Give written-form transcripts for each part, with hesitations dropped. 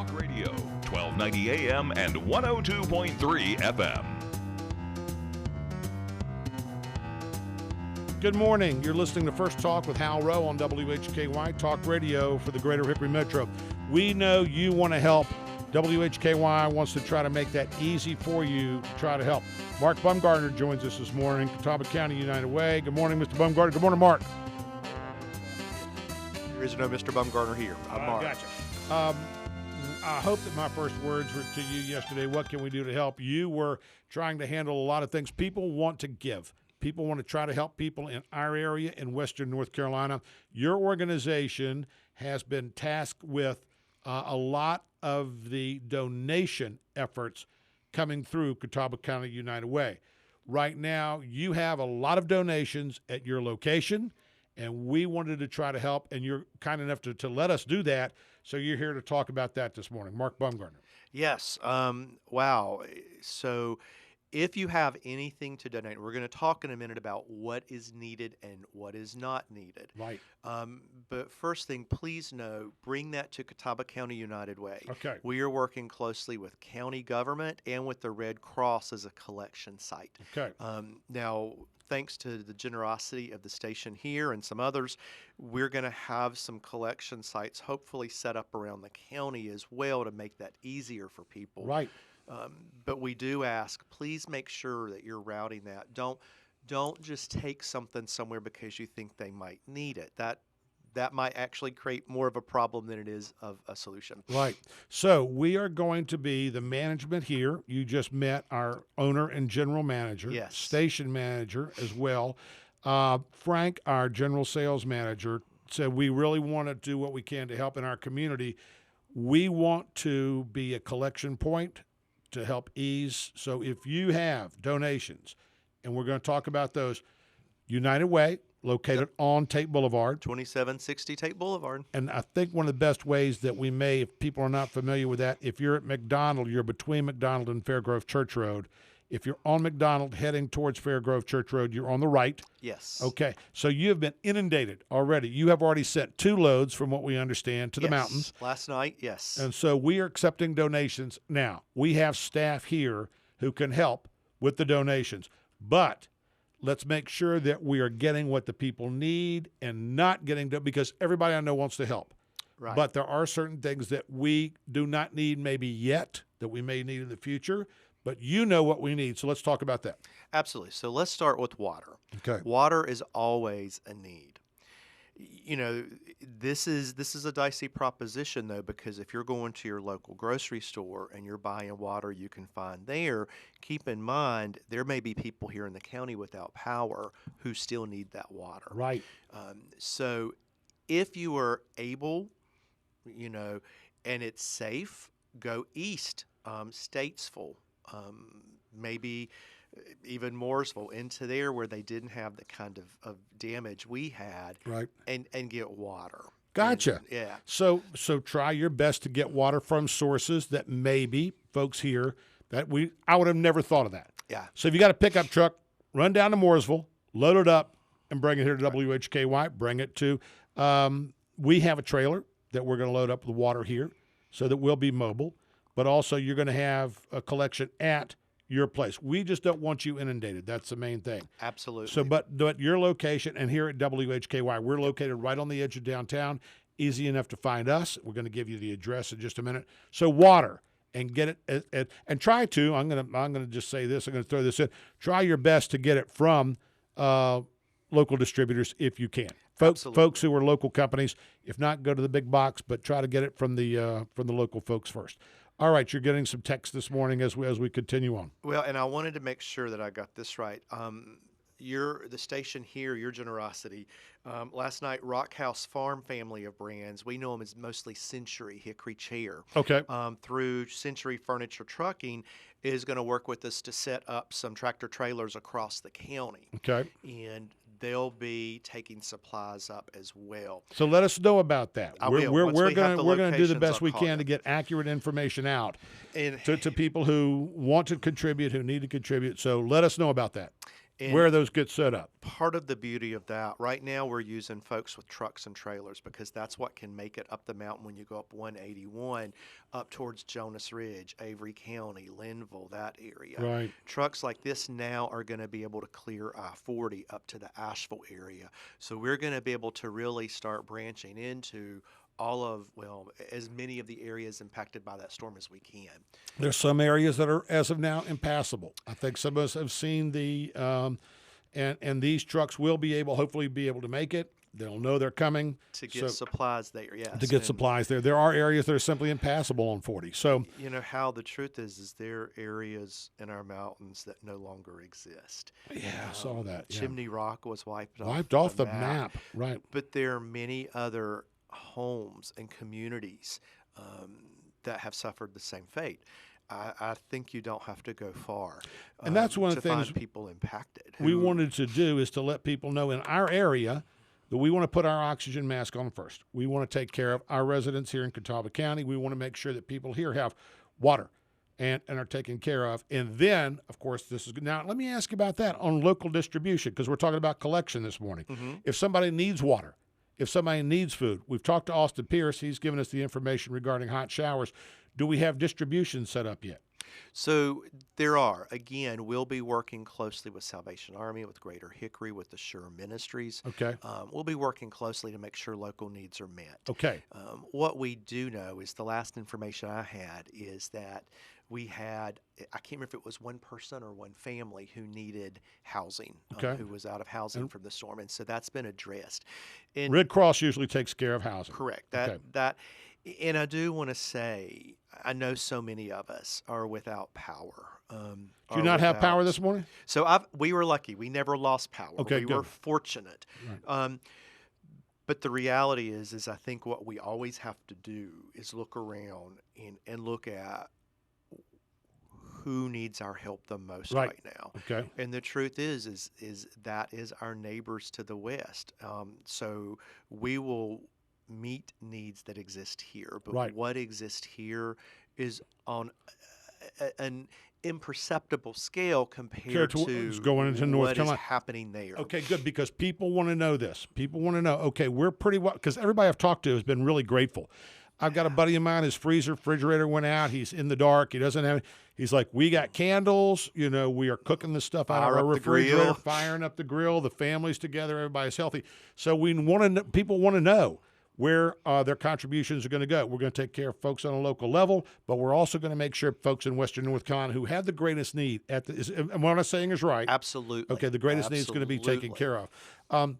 Talk Radio, 1290 AM and 102.3 FM. Good morning. You're listening to First Talk with Hal Row on WHKY Talk Radio for the Greater Hickory Metro. We know you want to help. WHKY wants to try to make that easy for you to try to help. Mark Bumgarner joins us this morning, Catawba County United Way. Good morning, Mr. Bumgarner. Good morning, Mark. There is no Mr. Bumgarner here. I'm Mark. Gotcha. I hope that my first words were to you yesterday. What can we do to help? You were trying to handle a lot of things. People want to give. People want to try to help people in our area in Western North Carolina. Your organization has been tasked with a lot of the donation efforts coming through Catawba County United Way. Right now, you have a lot of donations at your location, and we wanted to try to help, and you're kind enough to let us do that, so you're here to talk about that this morning. Mark Bumgarner. Yes. Wow. So if you have anything to donate, we're going to talk in a minute about what is needed and what is not needed. Right. But first thing, please know, bring that to Catawba County United Way. Okay. We are working closely with county government and with the Red Cross as a collection site. Okay. Now, thanks to the generosity of the station here and some others, we're going to have some collection sites hopefully set up around the county as well to make that easier for people. Right. But we do ask, please make sure that you're routing that. Don't just take something somewhere because you think they might need it. That might actually create more of a problem than it is of a solution. Right. So we are going to be the management here. You just met our owner and general manager, Yes. Station manager as well. Frank, our general sales manager, said we really want to do what we can to help in our community. We want to be a collection point to help ease. So if you have donations, and we're going to talk about those, United Way, located on Tate Boulevard. 2760 Tate Boulevard. And I think one of the best ways that we may, if people are not familiar with that, if you're at McDonald, you're between McDonald and Fairgrove Church Road. If you're on McDonald heading towards Fairgrove Church Road, you're on the right. Yes. Okay. So you have been inundated already. You have already sent 2 loads, from what we understand, to the mountains. Last night, yes. And so we are accepting donations now. We have staff here who can help with the donations. But let's make sure that we are getting what the people need and not getting to, because everybody I know wants to help. Right. But there are certain things that we do not need maybe yet that we may need in the future. But you know what we need, so let's talk about that. Absolutely. So let's start with water. Okay. Water is always a need. You know, this is a dicey proposition, though, because if you're going to your local grocery store and you're buying water you can find there, keep in mind there may be people here in the county without power who still need that water. Right. So if you are able, you know, and it's safe, go east, Statesville, maybe even Mooresville, into there where they didn't have the kind of damage we had, Right. and get water. Gotcha. And, yeah. So try your best to get water from sources that maybe folks here that I would have never thought of that. Yeah. So if you got a pickup truck, run down to Mooresville, load it up, and bring it here to WHKY. Bring it to. We have a trailer that we're going to load up with water here, so that we'll be mobile. But also you're going to have a collection at your place. We just don't want you inundated. That's the main thing. Absolutely. So, but your location, and here at WHKY, we're located right on the edge of downtown. Easy enough to find us. We're going to give you the address in just a minute. So water, and get it, and try to. I'm going to just say this. I'm going to throw this in. Try your best to get it from local distributors if you can. Folks who are local companies. If not, go to the big box, but try to get it from the local folks first. All right, you're getting some text this morning as we continue on. Well, and I wanted to make sure that I got this right. The station here, your generosity. Last night, Rock House Farm family of brands, we know them as mostly Century Hickory Chair. Okay. Through Century Furniture Trucking, is going to work with us to set up some tractor trailers across the county. Okay. And they'll be taking supplies up as well. So let us know about that. We're going to do the best we can to get accurate information out to people who want to contribute, who need to contribute. So let us know about that. And where those get set up. part of the beauty of that, right now we're using folks with trucks and trailers because that's what can make it up the mountain when you go up 181 up towards Jonas Ridge, Avery County, Linville, that area. Right. Trucks like this now are going to be able to clear I-40 up to the Asheville area. So we're going to be able to really start branching into as many of the areas impacted by that storm as we can. There's some areas that are, as of now, impassable. I think some of us have seen and these trucks will hopefully be able to make it. They'll know they're coming. To get supplies there, yes. To get supplies there. There are areas that are simply impassable on 40. So, Hal, the truth is there are areas in our mountains that no longer exist. yeah, I saw that. Yeah. Chimney Rock was wiped off the map. Right. But there are many other homes and communities that have suffered the same fate. I think you don't have to go far, and that's one of the things find people impacted. We wanted to do is to let people know in our area that we want to put our oxygen mask on first. We want to take care of our residents here in Catawba County. We want to make sure that people here have water and are taken care of. And then, of course, this is – now, let me ask you about that on local distribution because we're talking about collection this morning. Mm-hmm. If somebody needs water, if somebody needs food, we've talked to Austin Pierce. He's given us the information regarding hot showers. Do we have distribution set up yet? So there are. Again, we'll be working closely with Salvation Army, with Greater Hickory, with the Sure Ministries. Okay. We'll be working closely to make sure local needs are met. Okay. What we do know is the last information I had is that we had, I can't remember if it was one person or one family who needed housing, who was out of housing from the storm. And so that's been addressed. And Red Cross usually takes care of housing. Correct. And I do want to say, I know so many of us are without power. Did you not have power this morning? So we were lucky. We never lost power. Okay, we were fortunate. Right. But the reality is I think what we always have to do is look around and look at who needs our help the most right now. Okay. And the truth is that is our neighbors to the west. So we will meet needs that exist here, but what exists here is on an imperceptible scale compared to going into North what Carolina. Is happening there. Okay, good, because people want to know this. People want to know, okay, we're pretty well, because everybody I've talked to has been really grateful. I've got a buddy of mine, his refrigerator went out. He's in the dark. He doesn't have, he's like, we got candles. We are cooking the stuff out of our refrigerator, firing up the grill. The family's together. Everybody's healthy. So people want to know where their contributions are going to go. We're going to take care of folks on a local level, but we're also going to make sure folks in Western North Carolina who have the greatest need and what I'm saying is right. Absolutely. Okay, the greatest need is going to be taken care of.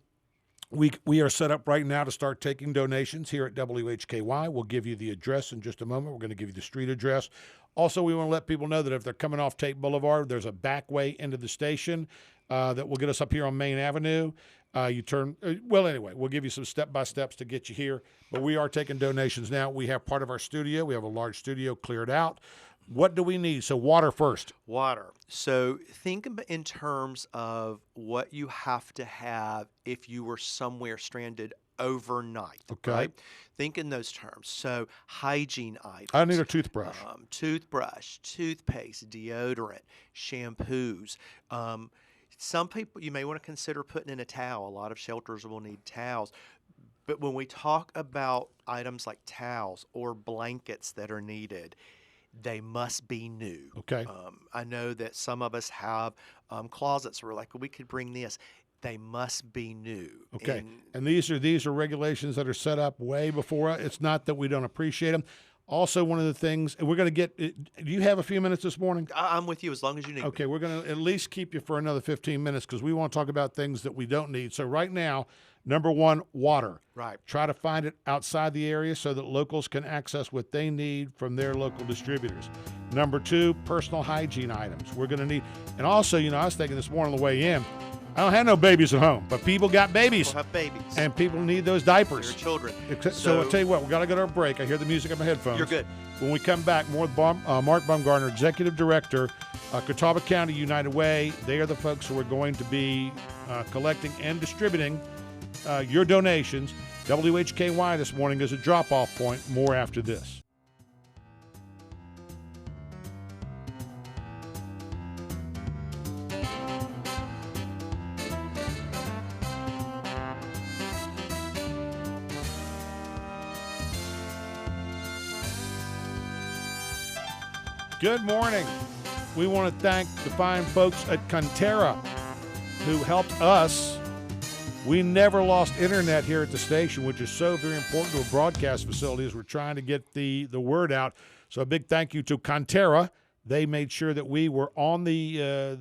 We are set up right now to start taking donations here at WHKY. We'll give you the address in just a moment. We're going to give you the street address. Also, we want to let people know that if they're coming off Tate Boulevard, there's a back way into the station that will get us up here on Main Avenue. You turn, anyway, we'll give you some step-by-steps to get you here. But we are taking donations now. We have part of our studio. We have a large studio cleared out. What do we need? So water first. Water. So think in terms of what you have to have if you were somewhere stranded overnight. Okay. Right? Think in those terms. So hygiene items. I need a toothbrush. Toothbrush, toothpaste, deodorant, shampoos. Some people, you may want to consider putting in a towel. A lot of shelters will need towels. But when we talk about items like towels or blankets that are needed, they must be new. Okay. I know that some of us have closets where we could bring this. They must be new. Okay. And these are regulations that are set up way before us. It's not that we don't appreciate them. Also, one of the things, and we're going to get, do you have a few minutes this morning? I'm with you as long as you need Okay, me. we're going to at least keep you for another 15 minutes because we want to talk about things that we don't need. So right now, number one, water. Right. Try to find it outside the area so that locals can access what they need from their local distributors. Number two, personal hygiene items. We're going to need, and also, I was thinking this morning on the way in, I don't have no babies at home, but people got babies. People have babies. And people need those diapers. They're children. So I'll tell you what, we got to go to our break. I hear the music on my headphones. You're good. When we come back, more with Mark Bumgarner, Executive Director, Catawba County United Way. They are the folks who are going to be collecting and distributing your donations. WHKY this morning is a drop-off point. More after this. Good morning. We want to thank the fine folks at Conterra who helped us. We never lost internet here at the station, which is so very important to a broadcast facility as we're trying to get the word out. So a big thank you to Conterra. They made sure that we were on the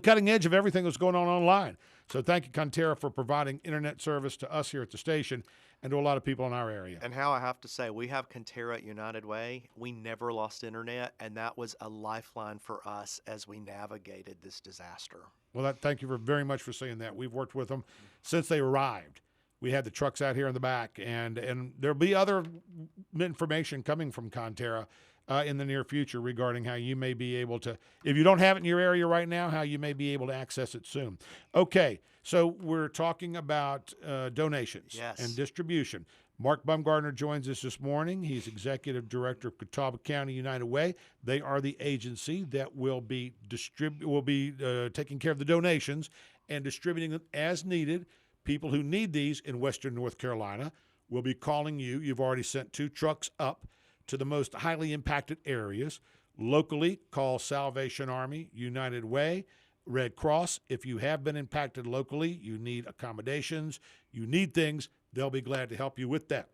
cutting edge of everything that's going on online. So thank you, Conterra, for providing internet service to us here at the station and to a lot of people in our area. And how I have to say, we have Conterra at United Way. We never lost internet, and that was a lifeline for us as we navigated this disaster. Well, thank you very much for saying that. We've worked with them since they arrived. We had the trucks out here in the back, and there'll be other information coming from Conterra in the near future regarding how you may be able to, if you don't have it in your area right now, how you may be able to access it soon. Okay, so we're talking about donations and distribution. Mark Bumgarner joins us this morning. He's Executive Director of Catawba County United Way. They are the agency that will be taking care of the donations and distributing them as needed. People who need these in Western North Carolina will be calling you. You've already sent 2 trucks up to the most highly impacted areas. Locally, call Salvation Army, United Way, Red Cross. If you have been impacted locally, you need accommodations, you need things, they'll be glad to help you with that.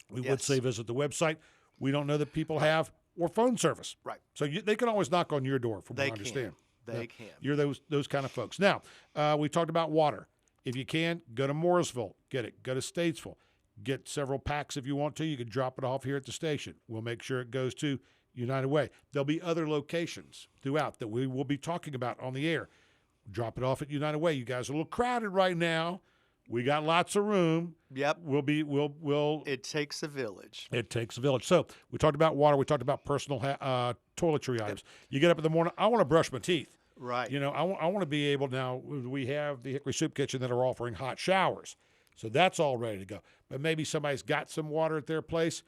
We would say visit the website. We don't know that people have or phone service. Right. So they can always knock on your door, from what I understand. They can. You're those kind of folks. Now, we talked about water. If you can, go to Mooresville, get it. Go to Statesville. Get several packs if you want to. You can drop it off here at the station. We'll make sure it goes to United Way. There'll be other locations throughout that we will be talking about on the air. Drop it off at United Way. You guys are a little crowded right now. We got lots of room. Yep. We'll. It takes a village. It takes a village. So we talked about water. We talked about personal toiletry items. You get up in the morning. I want to brush my teeth. Right. You know, I want to be able now. We have the Hickory Soup Kitchen that are offering hot showers. So that's all ready to go. But maybe somebody's got some water at their place.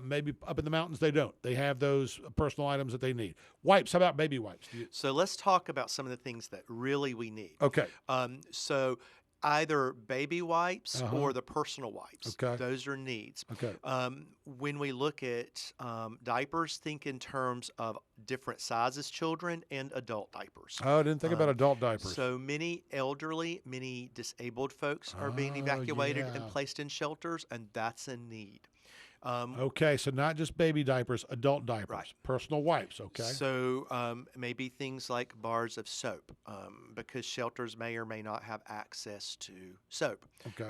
Maybe up in the mountains they don't. They have those personal items that they need. Wipes. How about baby wipes? So let's talk about some of the things that really we need. Okay. So either baby wipes or the personal wipes. Okay. Those are needs. Okay. When we look at diapers, think in terms of different sizes, children and adult diapers. Oh, I didn't think about adult diapers. So many elderly, many disabled folks are being evacuated and placed in shelters, and that's a need. Okay, so not just baby diapers, adult diapers, personal wipes, okay? So maybe things like bars of soap, because shelters may or may not have access to soap. Okay.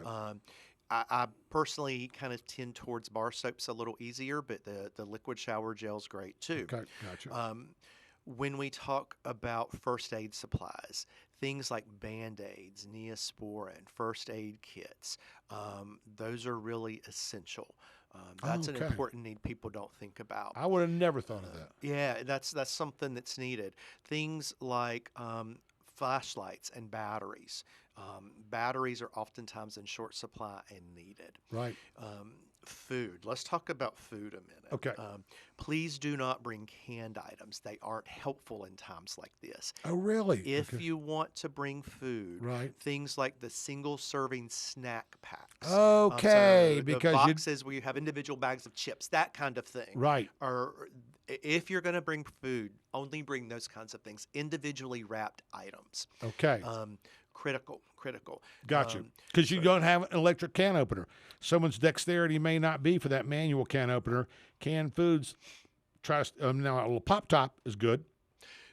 I personally kind of tend towards bar soaps a little easier, but the liquid shower gel's great too. Okay, gotcha. When we talk about first aid supplies, things like Band-Aids, Neosporin, first aid kits, those are really essential. That's an important need people don't think about. I would have never thought of that. Yeah, that's something that's needed. Things like flashlights and batteries. Batteries are oftentimes in short supply and needed. Right. Food. Let's talk about food a minute. Okay. Please do not bring canned items. They aren't helpful in times like this. Oh, really? If you want to bring food, things like the single-serving snack packs. Okay, because the boxes where you have individual bags of chips, that kind of thing. Right. Or if you're going to bring food, only bring those kinds of things, individually wrapped items. Okay. Critical. Got you. Because you don't have an electric can opener. Someone's dexterity may not be for that manual can opener. Canned foods, now a little pop top is good.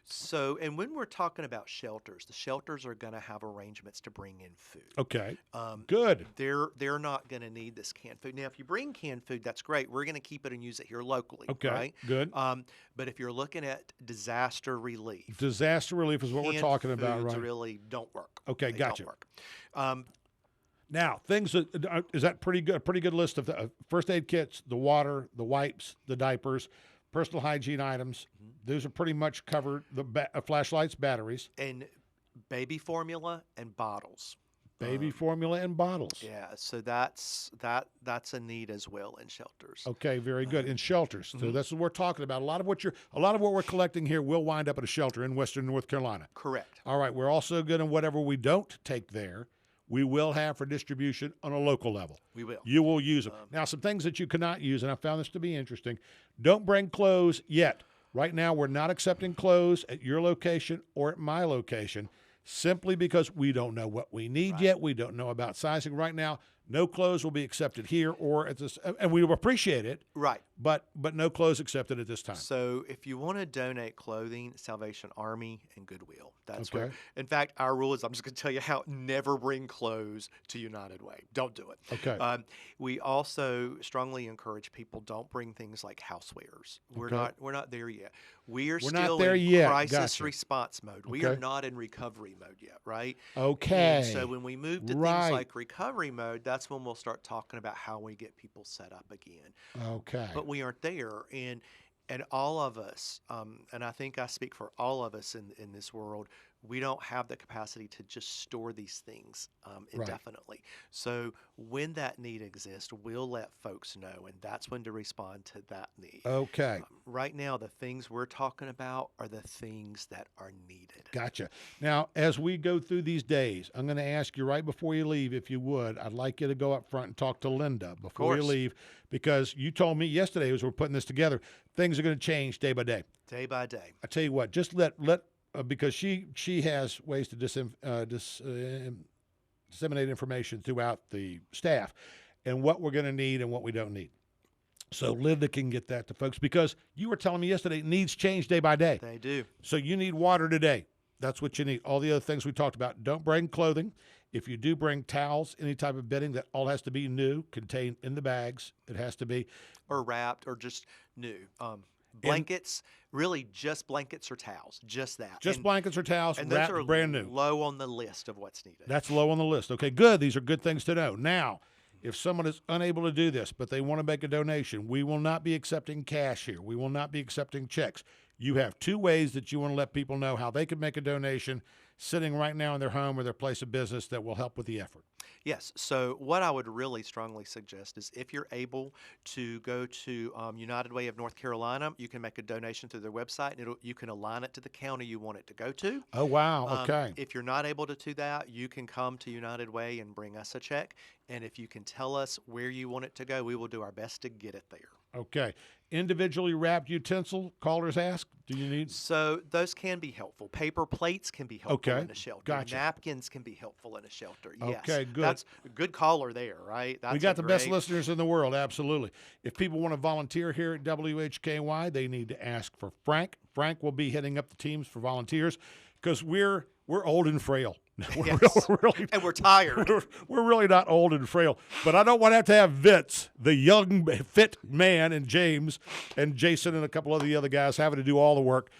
So, and when we're talking about shelters, the shelters are going to have arrangements to bring in food. Okay. Good. They're not going to need this canned food. Now, if you bring canned food, that's great. We're going to keep it and use it here locally. Okay. Right? Good. But if you're looking at disaster relief, is what we're talking about, right? Really don't work. Okay, they gotcha. Don't work. Now, things that is that pretty good? A pretty good list of first aid kits, the water, the wipes, the diapers, personal hygiene items. Those are pretty much covered. The flashlights, batteries, and baby formula and bottles. Baby formula and bottles. Yeah, so that's a need as well in shelters. Okay, very good. In shelters. So that's what we're talking about. A lot of what we're collecting here will wind up at a shelter in Western North Carolina. Correct. All right, we're also good in whatever we don't take there, we will have for distribution on a local level. We will. You will use them. Now, some things that you cannot use, and I found this to be interesting. Don't bring clothes yet. Right now, we're not accepting clothes at your location or at my location simply because we don't know what we need yet. We don't know about sizing right now. No clothes will be accepted here or at this, and we appreciate it. Right. But no clothes accepted at this time. So if you want to donate clothing, Salvation Army and Goodwill. That's Okay. where. In fact, our rule is, I'm just going to tell you how, never bring clothes to United Way. Don't do it. Okay. We also strongly encourage people, don't bring things like housewares. We're not there yet. We're not still there in yet. crisis Gotcha. response mode. We are not in recovery mode yet, right? Okay. And so when we move to things like recovery mode, that's when we'll start talking about how we get people set up again. Okay. But we aren't there, and all of us, and I think I speak for all of us in this world, we don't have the capacity to just store these things indefinitely. So when that need exists, we'll let folks know, and that's when to respond to that need. Okay. Right now, the things we're talking about are the things that are needed. Gotcha. Now, as we go through these days, I'm going to ask you right before you leave, if you would, I'd like you to go up front and talk to Linda before you leave, because you told me yesterday as we're putting this together, things are going to change day by day. Day by day. I tell you what, just let because she has ways to disseminate information throughout the staff and what we're going to need and what we don't need. So Linda can get that to folks, because you were telling me yesterday needs change day by day. They do. So you need water today. That's what you need. All the other things we talked about. Don't bring clothing. If you do bring towels, any type of bedding, that all has to be new, contained in the bags. It has to be. Or wrapped, or just new. Blankets, really just blankets or towels, just that. Just blankets or towels, and wrapped, those are brand new. Low on the list of what's needed. That's low on the list. Okay, good. These are good things to know. Now, if someone is unable to do this, but they want to make a donation, we will not be accepting cash here. We will not be accepting checks. You have two ways that you want to let people know how they can make a donation sitting right now in their home or their place of business that will help with the effort. Yes. So what I would really strongly suggest is, if you're able to go to United Way of North Carolina, you can make a donation through their website, and you can align it to the county you want it to go to. Oh, wow. Okay. If you're not able to do that, you can come to United Way and bring us a check. And if you can tell us where you want it to go, we will do our best to get it there. Okay. Individually wrapped utensil, callers ask, do you need? So those can be helpful. Paper plates can be helpful in a shelter. Gotcha. Napkins can be helpful in a shelter. Yes. Okay, good. That's a good caller there, right? That's we got the best listeners in the world, absolutely. If people want to volunteer here at WHKY, they need to ask for Frank. Frank will be heading up the teams for volunteers, because we're old and frail. And we're tired. We're really not old and frail. But I don't want to have Vince, the young, fit man, and James and Jason and a couple of the other guys having to do all the work.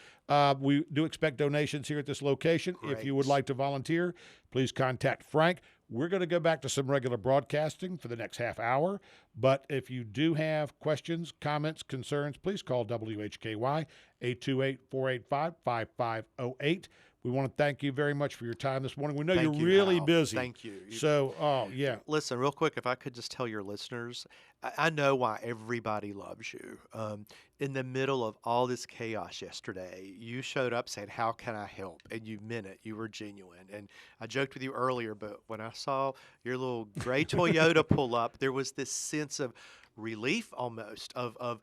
We do expect donations here at this location. Great. If you would like to volunteer, please contact Frank. We're going to go back to some regular broadcasting for the next half hour. But if you do have questions, comments, concerns, please call WHKY 828-485-5508. We want to thank you very much for your time this morning. We know you're really busy. Thank you. So, yeah. Listen, real quick, if I could just tell your listeners, I know why everybody loves you. In the middle of all this chaos yesterday, you showed up saying, "How can I help?" And you meant it. You were genuine. And I joked with you earlier, but when I saw your little gray Toyota pull up, there was this sense of relief almost of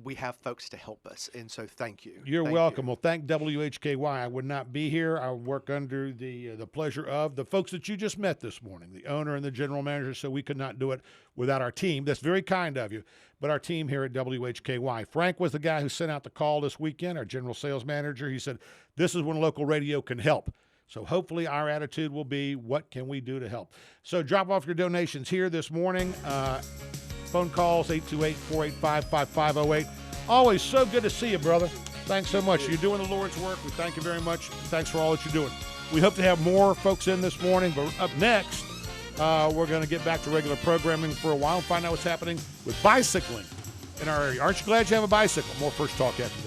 we have folks to help us, and so thank you. You're welcome. Well, thank WHKY. I would not be here. I work under the pleasure of the folks that you just met this morning, the owner and the general manager, so we could not do it without our team. That's very kind of you, but our team here at WHKY. Frank was the guy who sent out the call this weekend, our general sales manager. He said, this is when local radio can help. So hopefully our attitude will be, what can we do to help? So drop off your donations here this morning. Phone calls, 828-485-5508. Always so good to see you, brother. Thanks so much. You're doing the Lord's work. We thank you very much. Thanks for all that you're doing. We hope to have more folks in this morning, but up next, we're going to get back to regular programming for a while and find out what's happening with bicycling in our area. Aren't you glad you have a bicycle? More First Talk after